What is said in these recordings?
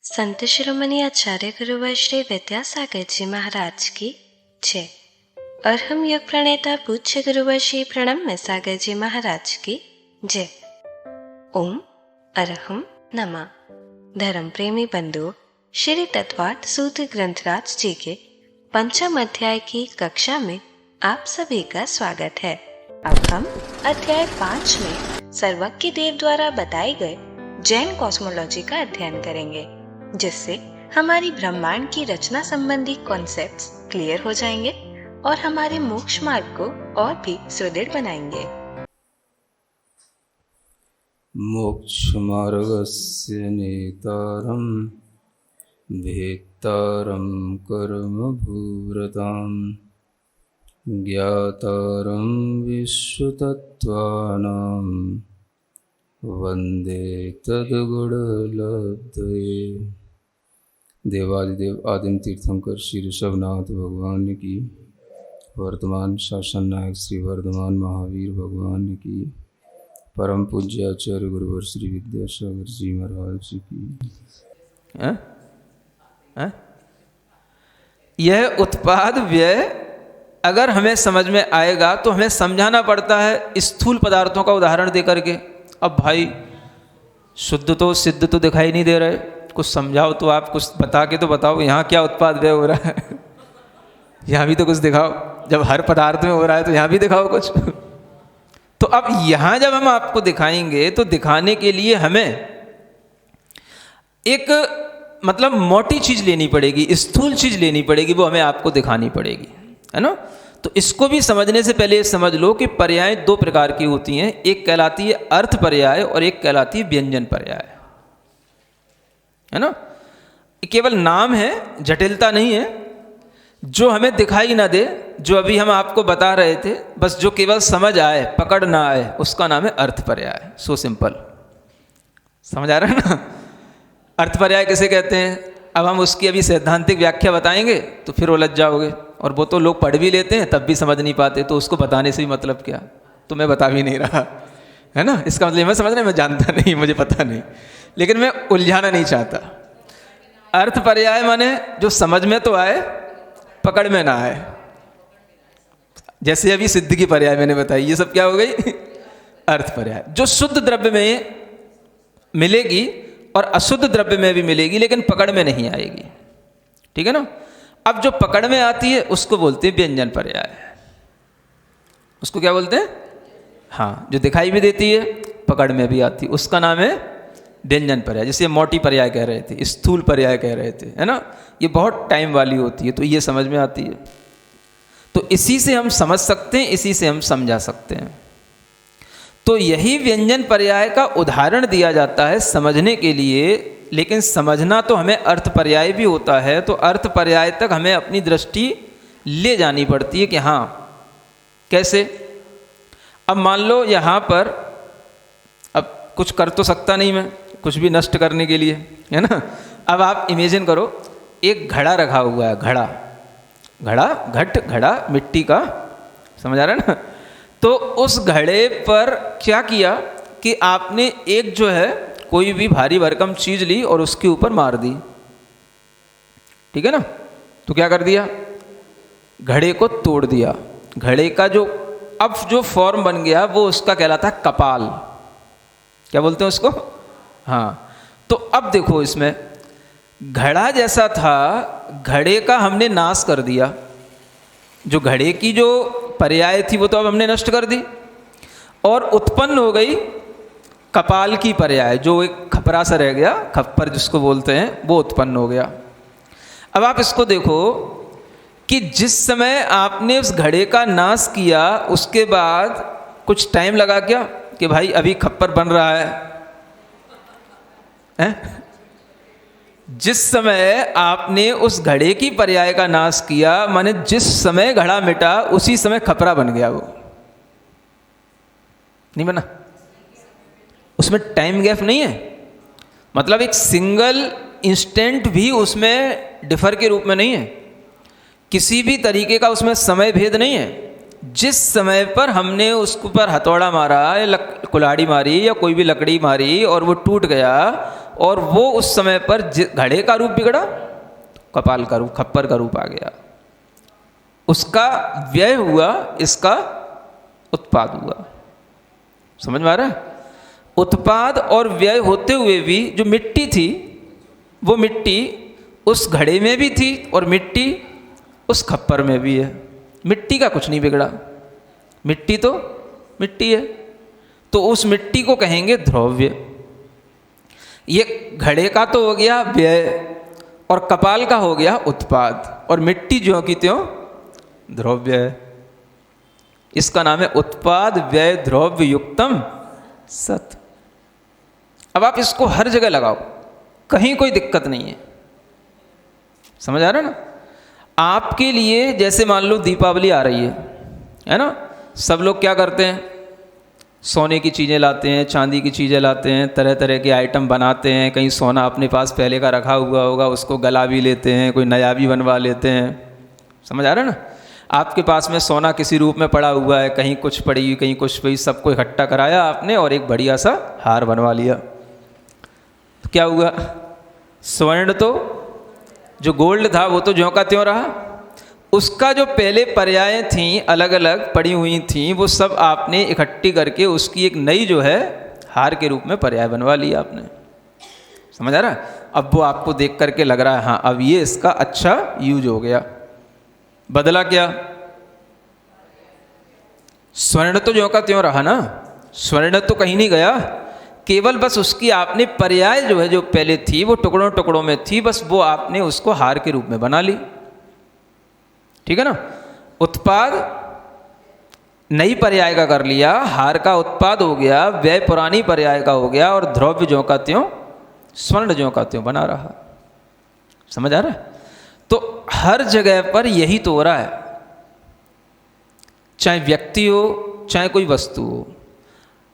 संत शिरोमणि आचार्य गुरुवर श्री विद्यासागर जी महाराज की जय। और हम योग प्रणेता पूज्य गुरुवर श्री प्रणम्य सागर जी महाराज की जय। ओम अरहम नमः। धर्म प्रेमी बंधुओं, श्री तत्वार्थ सूत्र ग्रंथराज जी के पंचम अध्याय की कक्षा में आप सभी का स्वागत है। अब हम अध्याय 5 में सर्वज्ञ देव द्वारा बताए गए जैन कॉस्मोलॉजी का अध्ययन करेंगे, जिससे हमारी ब्रह्मांड की रचना संबंधी कॉन्सेप्ट्स क्लियर हो जाएंगे और हमारे मोक्ष मार्ग को और भी सुदृढ़ बनाएंगे। मोक्ष मार्गस्य नेतारं भेत्तारं कर्मभूरतां ज्ञातारं विश्वतत्त्वानां वन्दे तद्गुणलब्धये। देवादिदेव आदिम तीर्थंकर श्री ऋषभनाथ भगवान की, वर्तमान शासन नायक श्री वर्धमान महावीर भगवान की, परम पूज्य आचार्य गुरुवर श्री विद्यासागर जी महाराज की। यह उत्पाद व्यय अगर हमें समझ में आएगा तो हमें समझाना पड़ता है स्थूल पदार्थों का उदाहरण दे करके। अब भाई शुद्ध तो सिद्ध तो दिखाई नहीं दे रहे, कुछ समझाओ तो, आप कुछ बता के तो बताओ यहाँ क्या उत्पाद व्यय हो रहा है। यहाँ भी तो कुछ दिखाओ, जब हर पदार्थ में हो रहा है तो यहाँ भी दिखाओ कुछ। तो अब यहाँ जब हम आपको दिखाएंगे तो दिखाने के लिए हमें एक मतलब मोटी चीज़ लेनी पड़ेगी, स्थूल चीज़ लेनी पड़ेगी, वो हमें आपको दिखानी पड़ेगी, है ना। तो इसको भी समझने से पहले समझ लो कि पर्याय दो प्रकार की होती हैं। एक कहलाती है अर्थ पर्याय और एक कहलाती है व्यंजन पर्याय, है ना। केवल नाम है, जटिलता नहीं है। जो हमें दिखाई ना दे, जो अभी हम आपको बता रहे थे, बस जो केवल समझ आए, पकड़ ना आए, उसका नाम है अर्थ पर्याय। सो सिंपल, समझ आ रहा है ना। अर्थ पर्याय किसे कहते हैं? अब हम उसकी अभी सैद्धांतिक व्याख्या बताएंगे तो फिर उलझ जाओगे, और वो तो लोग पढ़ भी लेते हैं तब भी समझ नहीं पाते, तो उसको बताने से भी मतलब क्या। तो मैं बता भी नहीं रहा, है ना। इसका मतलब मैं समझ रहा, मैं जानता नहीं, मुझे पता नहीं, लेकिन मैं उलझाना नहीं चाहता। अर्थ पर्याय माने जो समझ में तो आए, पकड़ में ना आए। जैसे अभी सिद्ध की पर्याय मैंने बताई, ये सब क्या हो गई? अर्थ पर्याय। जो शुद्ध द्रव्य में मिलेगी और अशुद्ध द्रव्य में भी मिलेगी, लेकिन पकड़ में नहीं आएगी, ठीक है ना। अब जो पकड़ में आती है उसको बोलते हैं व्यंजन पर्याय। उसको क्या बोलते हैं? हाँ, जो दिखाई भी देती है, पकड़ में भी आती है, उसका नाम है व्यंजन पर्याय। जिसे मोटी पर्याय कह रहे थे, स्थूल पर्याय कह रहे थे, है ना। ये बहुत टाइम वाली होती है, तो ये समझ में आती है। तो इसी से हम समझ सकते हैं, इसी से हम समझा सकते हैं। तो यही व्यंजन पर्याय का उदाहरण दिया जाता है समझने के लिए, लेकिन समझना तो हमें अर्थ पर्याय भी होता है। तो अर्थ पर्याय तक हमें अपनी दृष्टि ले जानी पड़ती है कि हाँ कैसे। अब मान लो यहाँ पर, अब कुछ कर तो सकता नहीं मैं, कुछ भी नष्ट करने के लिए, है ना। अब आप इमेजिन करो, एक घड़ा रखा हुआ है, घड़ा मिट्टी का, समझ आ रहा है ना। तो उस घड़े पर क्या किया कि आपने एक जो है कोई भी भारी भरकम चीज ली और उसके ऊपर मार दी, ठीक है ना। तो क्या कर दिया? घड़े को तोड़ दिया। घड़े का जो अब जो फॉर्म बन गया वो उसका कहलाता है कपाल। क्या बोलते हैं उसको? हाँ। तो अब देखो, इसमें घड़ा जैसा था, घड़े का हमने नाश कर दिया। जो घड़े की जो पर्याय थी वो तो अब हमने नष्ट कर दी, और उत्पन्न हो गई कपाल की पर्याय। जो एक खपरा सा रह गया, खप्पर जिसको बोलते हैं, वो उत्पन्न हो गया। अब आप इसको देखो कि जिस समय आपने उस घड़े का नाश किया, उसके बाद कुछ टाइम लगा क्या कि भाई अभी खप्पर बन रहा है? जिस समय आपने उस घड़े की पर्याय का नाश किया, माने जिस समय घड़ा मिटा उसी समय खपरा बन गया। वो नहीं बना, उसमें टाइम गैप नहीं है। मतलब एक सिंगल इंस्टेंट भी उसमें डिफर के रूप में नहीं है, किसी भी तरीके का उसमें समय भेद नहीं है। जिस समय पर हमने उसके ऊपर हथौड़ा मारा या कुल्हाड़ी मारी या कोई भी लकड़ी मारी और वो टूट गया, और वो उस समय पर घड़े का रूप बिगड़ा, कपाल का रूप, खप्पर का रूप आ गया, उसका व्यय हुआ, इसका उत्पाद हुआ। समझ में आ रहा है? उत्पाद और व्यय होते हुए भी जो मिट्टी थी वो मिट्टी उस घड़े में भी थी और मिट्टी उस खप्पर में भी है। मिट्टी का कुछ नहीं बिगड़ा, मिट्टी तो मिट्टी है। तो उस मिट्टी को कहेंगे द्रव्य। ये घड़े का तो हो गया व्यय और कपाल का हो गया उत्पाद, और मिट्टी ज्यों की त्यों द्रव्य है। इसका नाम है उत्पाद व्यय द्रव्य युक्तम सत। अब आप इसको हर जगह लगाओ, कहीं कोई दिक्कत नहीं है। समझ आ रहा है ना? आपके लिए जैसे मान लो दीपावली आ रही है ना, सब लोग क्या करते हैं, सोने की चीज़ें लाते हैं, चांदी की चीज़ें लाते हैं, तरह तरह के आइटम बनाते हैं। कहीं सोना अपने पास पहले का रखा हुआ होगा, उसको गला भी लेते हैं, कोई नया भी बनवा लेते हैं। समझ आ रहा है ना? आपके पास में सोना किसी रूप में पड़ा हुआ है, कहीं कुछ पड़ी हुई, कहीं कुछ पड़ी, सबको इकट्ठा कराया आपने और एक बढ़िया सा हार बनवा लिया। तो क्या हुआ? स्वर्ण तो जो गोल्ड था वो तो ज्यों का त्यों रहा, उसका जो पहले पर्याय थी अलग अलग पड़ी हुई थी वो सब आपने इकट्ठी करके उसकी एक नई जो है हार के रूप में पर्याय बनवा लिया आपने। समझ आ रहा है? अब वो आपको देख करके लग रहा है हाँ अब ये इसका अच्छा यूज हो गया। बदला क्या? स्वर्ण तो ज्यों का त्यों रहा ना, स्वर्ण तो कहीं नहीं गया, केवल बस उसकी आपने पर्याय जो है जो पहले थी वो टुकड़ों टुकड़ों में थी, बस वो आपने उसको हार के रूप में बना ली। ठीक है ना? उत्पाद नई पर्याय का कर लिया, हार का उत्पाद हो गया, व्यय पुरानी पर्याय का हो गया, और द्रव्य ज्यों का त्यों स्वर्ण ज्यों का त्यों बना रहा। समझ आ रहा है? तो हर जगह पर यही तो हो रहा है, चाहे व्यक्ति हो चाहे कोई वस्तु हो,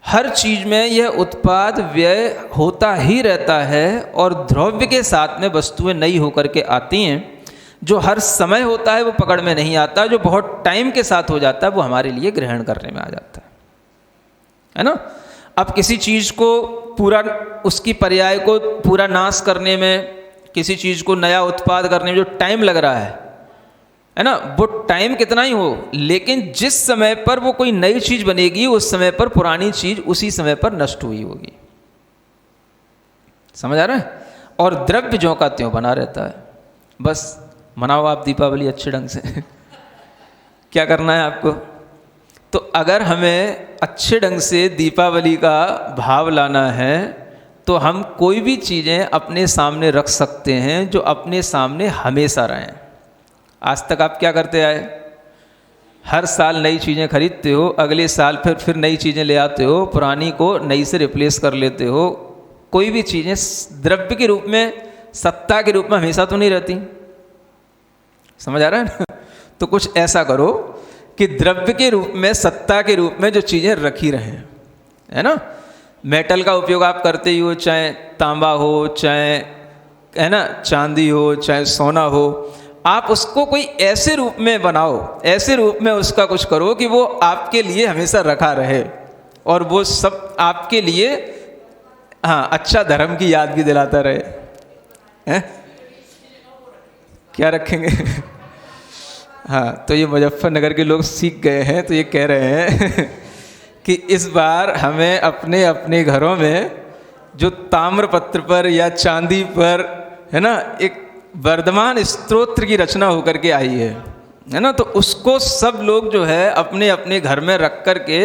हर चीज में यह उत्पाद व्यय होता ही रहता है, और द्रव्य के साथ में वस्तुएं नई होकर के आती हैं। जो हर समय होता है वो पकड़ में नहीं आता, जो बहुत टाइम के साथ हो जाता है वो हमारे लिए ग्रहण करने में आ जाता है ना? अब किसी चीज को पूरा उसकी पर्याय को पूरा नाश करने में, किसी चीज को नया उत्पाद करने में जो टाइम लग रहा है ना, वो टाइम कितना ही हो, लेकिन जिस समय पर वो कोई नई चीज बनेगी उस समय पर पुरानी चीज उसी समय पर नष्ट हुई होगी। समझ आ रहा है? और द्रव्य ज्यों का त्यों बना रहता है। बस मनाओ आप दीपावली अच्छे ढंग से। क्या करना है आपको? तो अगर हमें अच्छे ढंग से दीपावली का भाव लाना है तो हम कोई भी चीज़ें अपने सामने रख सकते हैं जो अपने सामने हमेशा रहें। आज तक आप क्या करते आए? हर साल नई चीज़ें खरीदते हो, अगले साल फिर नई चीज़ें ले आते हो, पुरानी को नई से रिप्लेस कर लेते हो। कोई भी चीज़ें द्रव्य के रूप में, सत्ता के रूप में हमेशा तो नहीं रहती। समझ आ रहा है ना? तो कुछ ऐसा करो कि द्रव्य के रूप में, सत्ता के रूप में जो चीज़ें रखी रहें, है ना? मेटल का उपयोग आप करते ही हो, चाहे तांबा हो, चाहे है ना चांदी हो, चाहे सोना हो, आप उसको कोई ऐसे रूप में बनाओ, ऐसे रूप में उसका कुछ करो कि वो आपके लिए हमेशा रखा रहे, और वो सब आपके लिए हाँ अच्छा धर्म की याद भी दिलाता रहे। हैं? क्या रखेंगे? हाँ, तो ये मुजफ्फरनगर के लोग सीख गए हैं, तो ये कह रहे हैं कि इस बार हमें अपने अपने घरों में जो ताम्रपत्र पर या चांदी पर है ना एक वर्धमान स्तोत्र की रचना होकर के आई है ना, तो उसको सब लोग जो है अपने अपने घर में रख कर के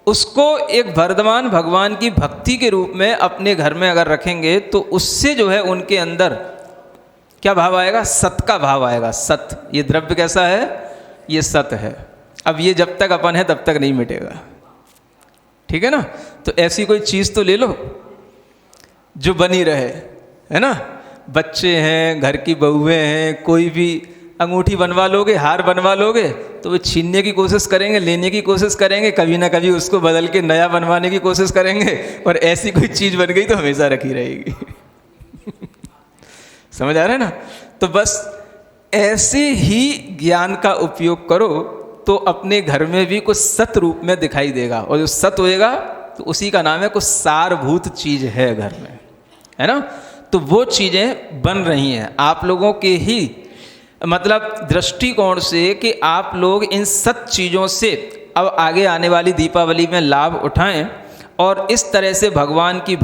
उसको एक वर्धमान भगवान की भक्ति के रूप में अपने घर में अगर रखेंगे तो उससे जो है उनके अंदर क्या भाव आएगा? सत का भाव आएगा। सत, ये द्रव्य कैसा है? ये सत है। अब ये जब तक अपन है तब तक नहीं मिटेगा। ठीक है ना? तो ऐसी कोई चीज़ तो ले लो जो बनी रहे, है ना? बच्चे हैं, घर की बहुएं हैं, कोई भी अंगूठी बनवा लोगे, हार बनवा लोगे तो वो छीनने की कोशिश करेंगे, लेने की कोशिश करेंगे, कभी ना कभी उसको बदल के नया बनवाने की कोशिश करेंगे, और ऐसी कोई चीज़ बन गई तो हमेशा रखी रहेगी। समझ आ रहा है ना? तो बस ऐसे ही ज्ञान का उपयोग करो तो अपने घर में भी कुछ सत रूप में दिखाई देगा, और जो सत होएगा तो उसी का नाम है कुछ सारभूत चीज है घर में, है ना। तो वो चीज़ें बन रही हैं आप लोगों के ही मतलब दृष्टिकोण से कि आप लोग इन सत चीज़ों से अब आगे आने वाली दीपावली में लाभ उठाएं, और इस तरह से भगवान की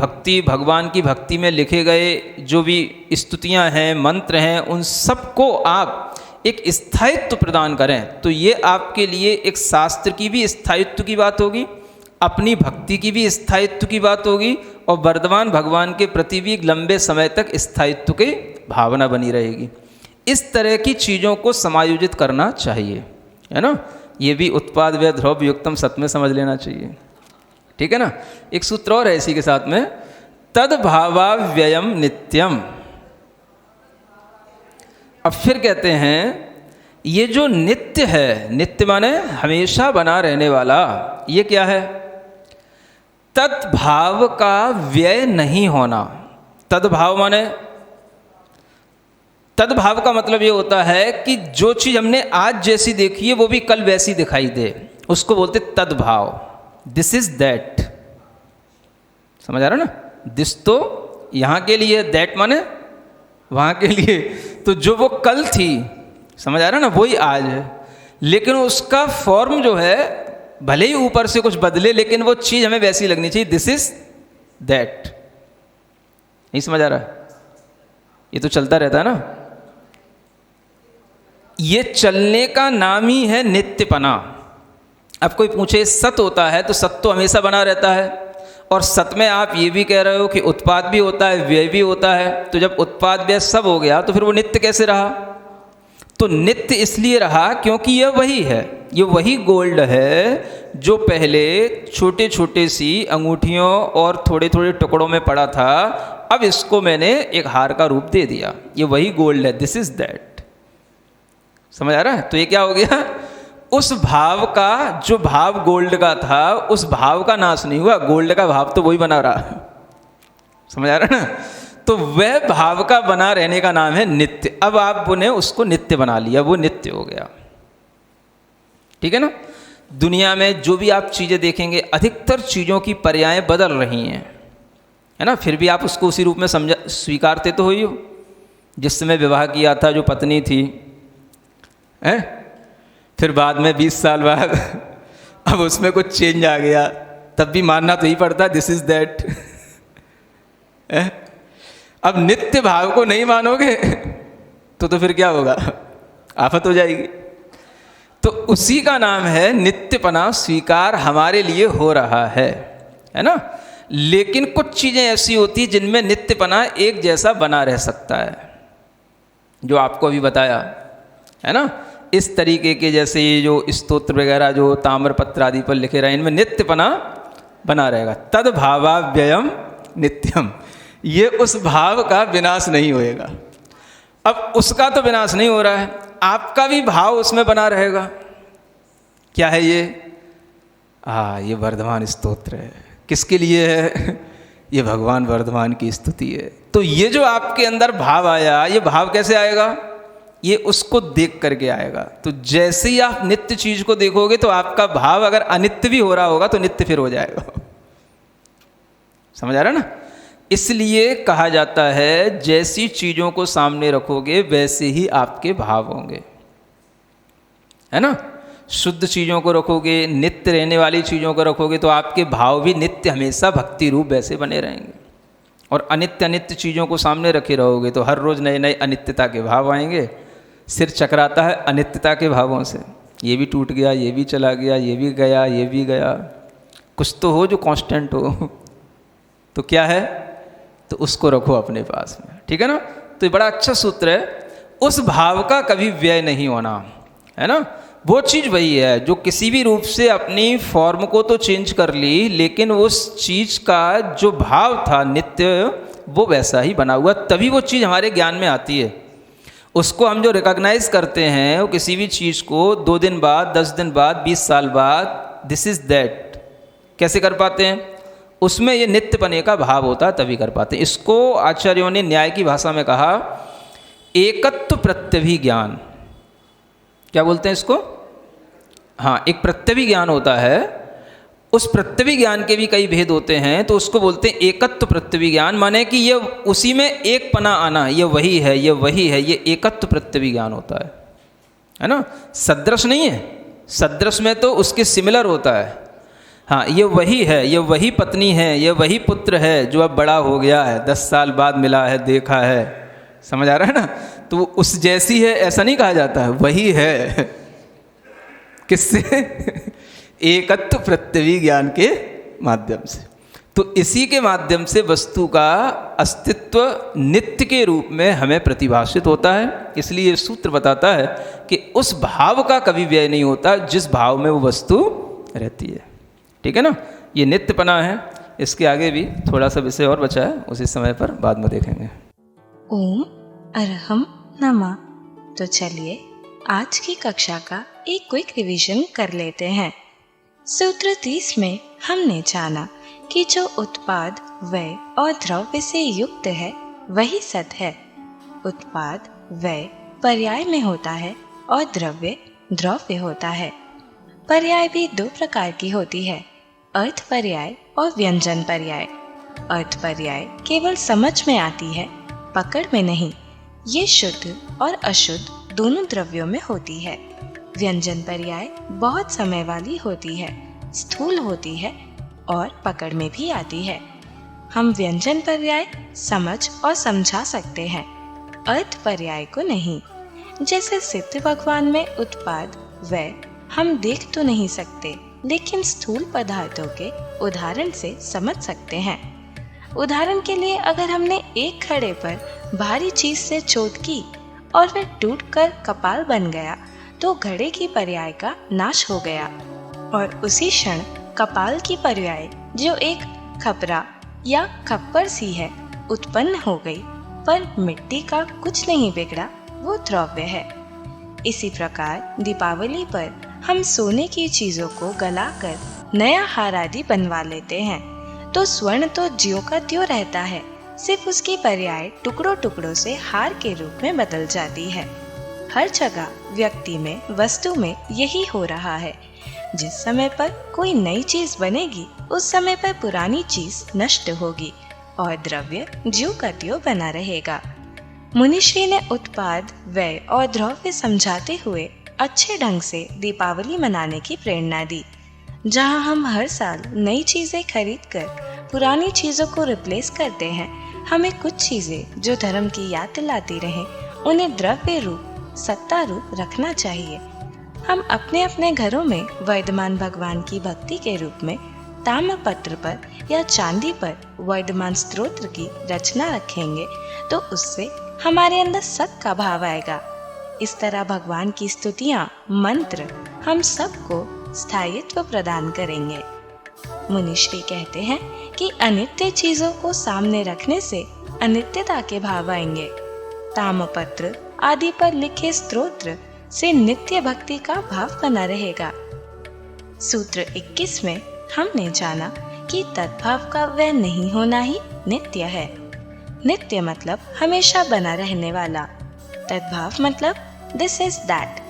भक्ति में लिखे गए जो भी स्तुतियां हैं, मंत्र हैं, उन सबको आप एक स्थायित्व प्रदान करें। तो ये आपके लिए एक शास्त्र की भी स्थायित्व की बात होगी, अपनी भक्ति की भी स्थायित्व की बात होगी, और वर्धमान भगवान के प्रति भी लंबे समय तक स्थायित्व की भावना बनी रहेगी। इस तरह की चीज़ों को समायोजित करना चाहिए, है ना। ये भी उत्पाद व्यय द्रव्य युक्तम सत में समझ लेना चाहिए, ठीक है ना। एक सूत्र और है इसी के साथ में, तद भावा व्ययम नित्यम। अब फिर कहते हैं ये जो नित्य है, नित्य माने हमेशा बना रहने वाला, ये क्या है? तद्भाव का व्यय नहीं होना। तद्भाव माने, तद्भाव का मतलब ये होता है कि जो चीज़ हमने आज जैसी देखी है वो भी कल वैसी दिखाई दे, उसको बोलते तद्भाव। दिस इज दैट, समझ आ रहा ना। दिस तो यहाँ के लिए, दैट माने वहाँ के लिए। तो जो वो कल थी, समझ आ रहा ना, वही आज है, लेकिन उसका फॉर्म जो है भले ही ऊपर से कुछ बदले, लेकिन वो चीज़ हमें वैसी लगनी चाहिए। This is that. नहीं समझ आ रहा? ये तो चलता रहता है ना। ये चलने का नाम ही है नित्यपना। अब कोई पूछे सत होता है, तो सत तो हमेशा बना रहता है, और सत में आप ये भी कह रहे हो कि उत्पाद भी होता है, व्यय भी होता है। तो जब उत्पाद व्यय सब हो गया तो फिर वो नित्य कैसे रहा? तो नित्य इसलिए रहा क्योंकि यह वही है, ये वही गोल्ड है जो पहले छोटे छोटे सी अंगूठियों और थोड़े थोड़े टुकड़ों में पड़ा था, अब इसको मैंने एक हार का रूप दे दिया। ये वही गोल्ड है, दिस इज दैट। समझ आ रहा है? तो ये क्या हो गया? उस भाव का, जो भाव गोल्ड का था, उस भाव का नाश नहीं हुआ, गोल्ड का भाव तो वही बना रहा। समझ आ रहा है ना? तो वह भाव का बना रहने का नाम है नित्य। अब आपने उसको नित्य बना लिया, वो नित्य हो गया, ठीक है ना। दुनिया में जो भी आप चीज़ें देखेंगे, अधिकतर चीज़ों की पर्यायें बदल रही हैं, है ना। फिर भी आप उसको उसी रूप में स्वीकारते तो हो। जिस समय विवाह किया था जो पत्नी थी, है, फिर बाद में 20 साल बाद अब उसमें कुछ चेंज आ गया, तब भी मानना तो ही पड़ता, दिस इज दैट। अब नित्य भाव को नहीं मानोगे तो फिर क्या होगा? आफत हो जाएगी। तो उसी का नाम है नित्यपना, स्वीकार हमारे लिए हो रहा है ना। लेकिन कुछ चीज़ें ऐसी होती जिनमें नित्यपना एक जैसा बना रह सकता है, जो आपको अभी बताया, है ना। इस तरीके के जैसे ये जो स्तोत्र वगैरह जो ताम्रपत्र आदि पर लिखे रहे, इनमें नित्यपना बना रहेगा। तद भावा व्ययम नित्यम, ये उस भाव का विनाश नहीं होएगा। अब उसका तो विनाश नहीं हो रहा है, आपका भी भाव उसमें बना रहेगा। क्या है ये? ये वर्धमान स्तोत्र है। किसके लिए है? ये भगवान वर्धमान की स्तुति है। तो ये जो आपके अंदर भाव आया, ये भाव कैसे आएगा? ये उसको देख करके आएगा। तो जैसे ही आप नित्य चीज को देखोगे तो आपका भाव अगर अनित्य भी हो रहा होगा तो नित्य फिर हो जाएगा। समझ आ रहा है ना? इसलिए कहा जाता है जैसी चीजों को सामने रखोगे वैसे ही आपके भाव होंगे, है ना। शुद्ध चीजों को रखोगे, नित्य रहने वाली चीजों को रखोगे तो आपके भाव भी नित्य हमेशा भक्ति रूप वैसे बने रहेंगे। और अनित्य अनित्य चीजों को सामने रखे रहोगे तो हर रोज नए नए अनित्यता के भाव आएंगे। सिर चकराता है अनित्यता के भावों से, ये भी टूट गया, ये भी चला गया, ये भी गया, ये भी गया। कुछ तो हो जो कांस्टेंट हो। तो क्या है? तो उसको रखो अपने पास में, ठीक है ना। तो ये बड़ा अच्छा सूत्र है। उस भाव का कभी व्यय नहीं होना, है ना। वो चीज़ वही है जो किसी भी रूप से अपनी फॉर्म को तो चेंज कर ली, लेकिन उस चीज़ का जो भाव था नित्य, वो वैसा ही बना हुआ, तभी वो चीज़ हमारे ज्ञान में आती है। उसको हम जो रिकॉग्नाइज करते हैं, वो किसी भी चीज़ को 2 दिन बाद, 10 दिन बाद, 20 साल बाद, दिस इज दैट कैसे कर पाते हैं? उसमें ये नित्यपने का भाव होता है, तभी कर पाते हैं। इसको आचार्यों ने न्याय की भाषा में कहा एकत्व प्रत्यभिज्ञान। क्या बोलते हैं इसको? हाँ, एक प्रत्यवी ज्ञान होता है, उस प्रत्यवी ज्ञान के भी कई भेद होते हैं, तो उसको बोलते हैं एकत्व प्रत्यवी ज्ञान। माने कि ये उसी में एक पना आना, ये वही है, ये वही है, ये एकत्व प्रत्यवी ज्ञान होता है ना। सदृश नहीं है, सदृश में तो उसके सिमिलर होता है। हाँ, ये वही है, ये वही पत्नी है, ये वही पुत्र है जो अब बड़ा हो गया है, 10 साल बाद मिला है, देखा है, समझ आ रहा है ना। तो उस जैसी है ऐसा नहीं कहा जाता है, वही है। किससे? एकत्व प्रत्यवी ज्ञान के माध्यम से। तो इसी के माध्यम से वस्तु का अस्तित्व नित्य के रूप में हमें प्रतिभाषित होता है। इसलिए सूत्र बताता है कि उस भाव का कभी व्यय नहीं होता जिस भाव में वो वस्तु रहती है। ठीक है ना, ये नित्यपना है। इसके आगे भी थोड़ा सा विषय और बचा है, उसी समय पर बाद में देखेंगे। ओम अरहम नमः। तो चलिए आज की कक्षा का एक क्विक रिवीजन कर लेते हैं। सूत्र 30 में हमने जाना कि जो उत्पाद व्यय और द्रव्य से युक्त है वही सत है। उत्पाद व्यय पर्याय में होता है और द्रव्य द्रव्य होता है। पर्याय भी 2 प्रकार की होती है, अर्थ पर्याय और व्यंजन पर्याय। अर्थ पर्याय केवल समझ में आती है, पकड़ में नहीं। ये शुद्ध और अशुद्ध दोनों द्रव्यों में होती है। व्यंजन पर्याय बहुत समय वाली होती है, स्थूल होती है और पकड़ में भी आती है। हम व्यंजन पर्याय समझ और समझा सकते हैं, अर्थ पर्याय को नहीं। जैसे सिद्ध भगवान में उत्पाद व्यय हम देख तो नहीं सकते, लेकिन स्थूल पदार्थों के उदाहरण से समझ सकते हैं। उदाहरण के लिए, अगर हमने एक घड़े पर भारी चीज से चोट की और वह टूटकर कपाल बन गया, तो घड़े की पर्याय का नाश हो गया और उसी क्षण कपाल की पर्याय जो एक खपरा या खप्पर सी है उत्पन्न हो गई, पर मिट्टी का कुछ नहीं बिगड़ा, वो द्रव्य है। इसी प्रकार दीपावली पर हम सोने की चीजों को गलाकर नया हार आदि बनवा लेते हैं, तो स्वर्ण तो ज्यों का त्यों रहता है, सिर्फ उसकी पर्याय टुकड़ों टुकड़ों से हार के रूप में बदल जाती है। हर जगह व्यक्ति में, वस्तु में यही हो रहा है। जिस समय पर कोई नई चीज बनेगी, उस समय पर पुरानी चीज नष्ट होगी और द्रव्य ज्यों का त्यों बना रहेगा। मुनिश्री ने उत्पाद व्यय और द्रव्य समझाते हुए अच्छे ढंग से दीपावली मनाने की प्रेरणा दी। जहां हम हर साल नई चीजें खरीदकर पुरानी चीजों को रिप्लेस करते हैं, हमें कुछ चीजें जो धर्म की याद दिलाती रहें, उन्हें द्रव्य रूप, सत्ता रूप रखना चाहिए। हम अपने अपने घरों में वर्धमान भगवान की भक्ति के रूप में ताम्रपत्र पर या चांदी पर वर्धमान स्तोत्र की रचना रखेंगे, तो उससे हमारे अंदर सत का भाव आएगा। इस तरह भगवान की स्तुतियाँ, मंत्र हम सबको स्थायित्व प्रदान करेंगे। मुनिश्री कहते हैं कि अनित्य चीजों को सामने रखने से अनित्यता के भाव आएंगे। ताम्रपत्र आदि पर लिखे स्तोत्र से नित्य भक्ति का भाव बना रहेगा। सूत्र 21 में हमने जाना कि तद्भाव का वह नहीं होना ही नित्य है। नित्य मतलब हमेशा बना रहने वाला। तद्भाव मतलब दिस इज दैट,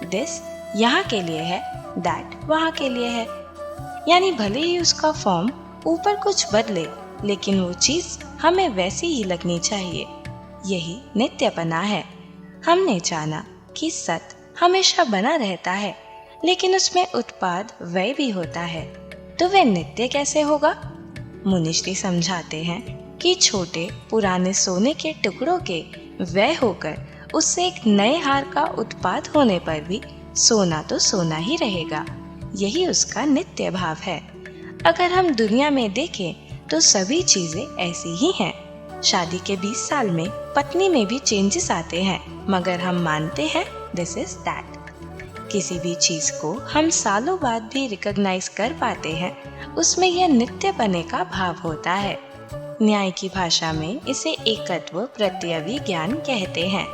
दिस यहाँ के लिए है, दैट वहाँ के लिए है। यानी भले ही उसका फॉर्म ऊपर कुछ बदले, लेकिन वो चीज हमें वैसी ही लगनी चाहिए। यही नित्यपना है। हमने जाना कि सत हमेशा बना रहता है, लेकिन उसमें उत्पाद व्यय भी होता है, तो वह नित्य कैसे होगा? मुनिश्री समझाते हैं कि छोटे पुराने सोने के टुकड़ों के व्यय होकर उससे एक नए हार का उत्पाद होने पर भी सोना तो सोना ही रहेगा। यही उसका नित्य भाव है। अगर हम दुनिया में देखें तो सभी चीजें ऐसी ही हैं। शादी के 20 साल में पत्नी में भी चेंजेस आते हैं, मगर हम मानते हैं दिस इज दैट। किसी भी चीज को हम सालों बाद भी रिकॉग्नाइज कर पाते हैं, उसमें यह नित्य बने का भाव होता है। न्याय की भाषा में इसे एकत्व प्रत्यवी ज्ञान कहते हैं।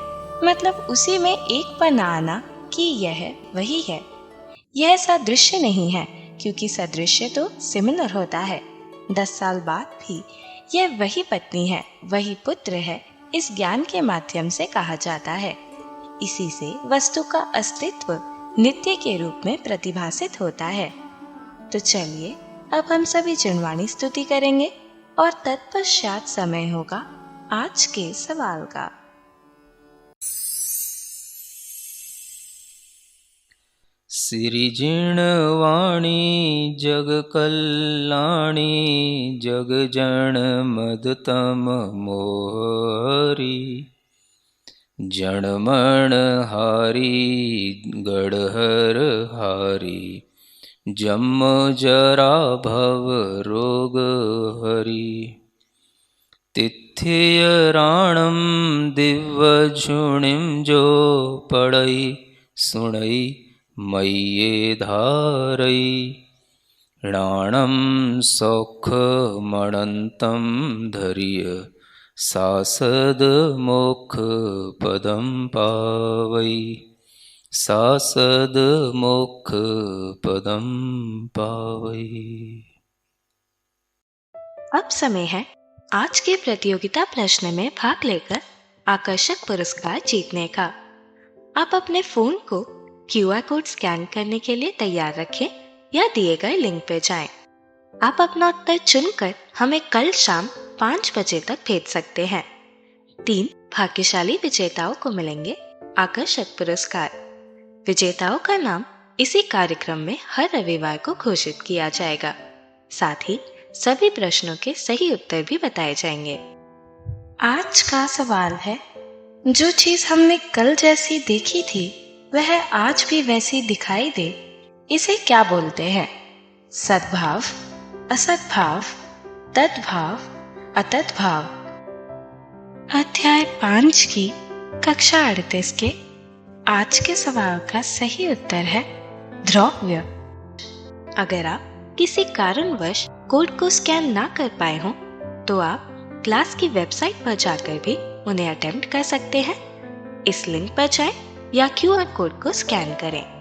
मतलब उसी में एक पना आना कि यह वही है। यह सादृश्य नहीं है, क्योंकि सदृश्य तो सिमिलर होता है। 10 साल बाद भी यह वही पत्नी है, वही पुत्र है, इस ज्ञान के माध्यम से कहा जाता है। इसी से वस्तु का अस्तित्व नित्य के रूप में प्रतिभासित होता है। तो चलिए अब हम सभी जिनवाणी स्तुति करेंगे और तत्पश्चात समय होगा आज के सवाल का। सिरिजिणवाणी जग कल्याणी जग जन मदतम मोहरी जनमण हारी गढ़हर हारी जम जरा भव रोग हरि तिथियराणम दिव्यझुणिम जो पढ़ई सुणई मय्ये धारई णाणं सौखमणन्तं धर्य सासद मोक्ष पदं पावई सासद मोक्ष पदं पावई। अब समय है आज के प्रतियोगिता प्रश्न में भाग लेकर आकर्षक पुरस्कार जीतने का। आप अपने फोन को QR कोड स्कैन करने के लिए तैयार रखें या दिए गए लिंक पे जाएं। आप अपना उत्तर चुनकर हमें कल शाम 5 बजे तक भेज सकते हैं। 3 भाग्यशाली विजेताओं को मिलेंगे आकर्षक पुरस्कार। विजेताओं का नाम इसी कार्यक्रम में हर रविवार को घोषित किया जाएगा। साथ ही सभी प्रश्नों के सही उत्तर भी बताए जाएंगे। आज का सवाल है, जो चीज हमने कल जैसी देखी थी वह आज भी वैसी दिखाई दे, इसे क्या बोलते हैं? सद्भाव, असद्भाव, तद्भाव, अतद्भाव। अध्याय 5 की कक्षा 38 के आज के सवाल का सही उत्तर है द्रव्य। अगर आप किसी कारणवश कोड को स्कैन ना कर पाए हों तो आप क्लास की वेबसाइट पर जाकर भी उन्हें अटेम्प्ट कर सकते हैं। इस लिंक पर जाएं या QR कोड को स्कैन करें।